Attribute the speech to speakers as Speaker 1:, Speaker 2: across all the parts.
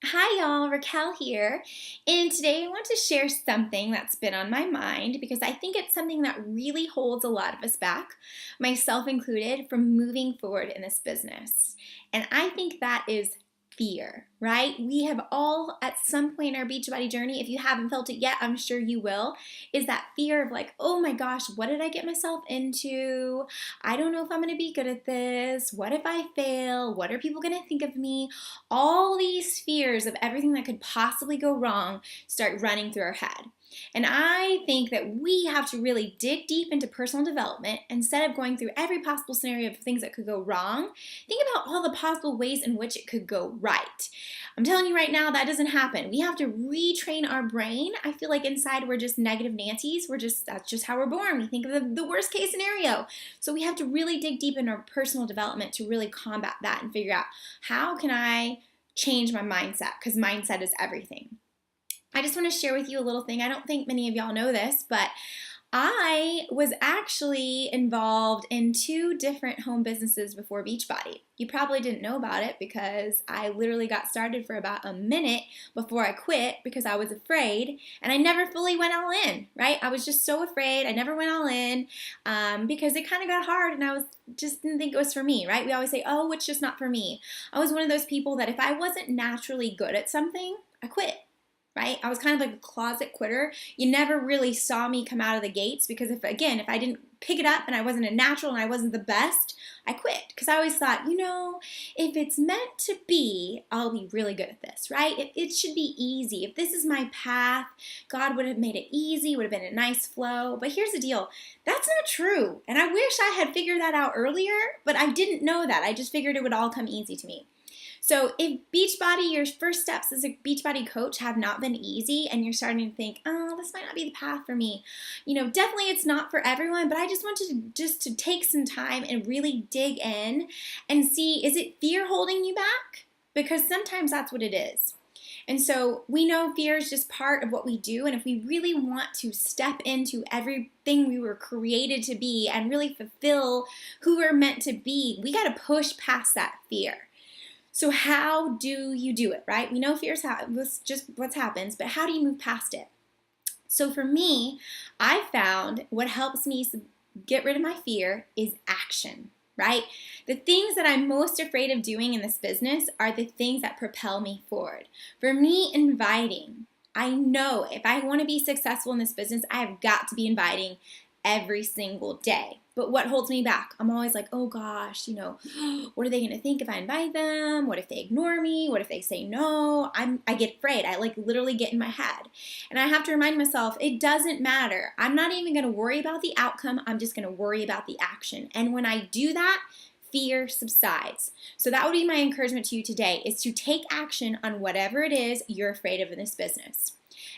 Speaker 1: Hi y'all, Raquel here, and today I want to share something that's been on my mind because I think it's something that really holds a lot of us back, myself included, from moving forward in this business. And I think that is fear, right? We have all at some point in our Beachbody journey, if you haven't felt it yet, I'm sure you will, is that fear of like, oh my gosh, what did I get myself into? I don't know if I'm gonna be good at this. What if I fail? What are people gonna think of me? All these fears of everything that could possibly go wrong start running through our head. And I think that we have to really dig deep into personal development instead of going through every possible scenario of things that could go wrong. Think about all the possible ways in which it could go right. I'm telling you right now, that doesn't happen. We have to retrain our brain. I feel like inside we're just negative Nancy's. That's just how we're born. We think of the worst case scenario. So we have to really dig deep in our personal development to really combat that and figure out how can I change my mindset, because mindset is everything. I just want to share with you a little thing. I don't think many of y'all know this, but I was actually involved in 2 different home businesses before Beachbody. You probably didn't know about it because I literally got started for about a minute before I quit because I was afraid, and I never fully went all in, right? I was just so afraid. I never went all in because it kind of got hard, and just didn't think it was for me, right? We always say, oh, it's just not for me. I was one of those people that if I wasn't naturally good at something, I quit. Right? I was kind of like a closet quitter. You never really saw me come out of the gates because if I didn't pick it up and I wasn't a natural and I wasn't the best, I quit. Because I always thought, if it's meant to be, I'll be really good at this, right? It should be easy. If this is my path, God would have made it easy, would have been a nice flow. But here's the deal. That's not true. And I wish I had figured that out earlier, but I didn't know that. I just figured it would all come easy to me. So if Beachbody, your first steps as a Beachbody coach have not been easy and you're starting to think, oh, this might not be the path for me, definitely it's not for everyone, but I just want you to take some time and really dig in and see, is it fear holding you back? Because sometimes that's what it is. And so we know fear is just part of what we do, and if we really want to step into everything we were created to be and really fulfill who we're meant to be, we got to push past that fear. So how do you do it, right? We know fear is just what happens, but how do you move past it? So for me, I found what helps me get rid of my fear is action, right? The things that I'm most afraid of doing in this business are the things that propel me forward. For me, inviting. I know if I want to be successful in this business, I have got to be inviting every single day. But what holds me back? I'm always like, oh gosh, what are they going to think if I invite them? What if they ignore me? What if they say no? I get afraid. I literally get in my head. And I have to remind myself, it doesn't matter. I'm not even going to worry about the outcome. I'm just going to worry about the action. And when I do that, fear subsides. So that would be my encouragement to you today, is to take action on whatever it is you're afraid of in this business.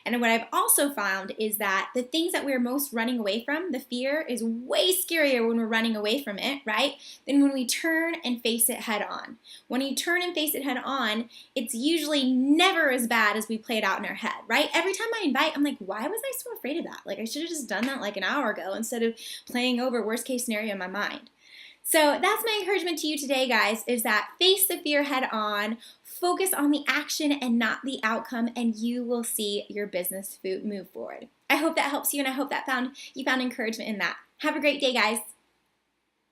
Speaker 1: And what I've also found is that the things that we're most running away from, the fear is way scarier when we're running away from it, right? Than when we turn and face it head on. When you turn and face it head on, it's usually never as bad as we play it out in our head, right? Every time I invite, I'm like, why was I so afraid of that? I should have just done that an hour ago instead of playing over worst case scenario in my mind. So that's my encouragement to you today, guys, is that face the fear head on, focus on the action and not the outcome, and you will see your business move forward. I hope that helps you, and I hope that you found encouragement in that. Have a great day, guys.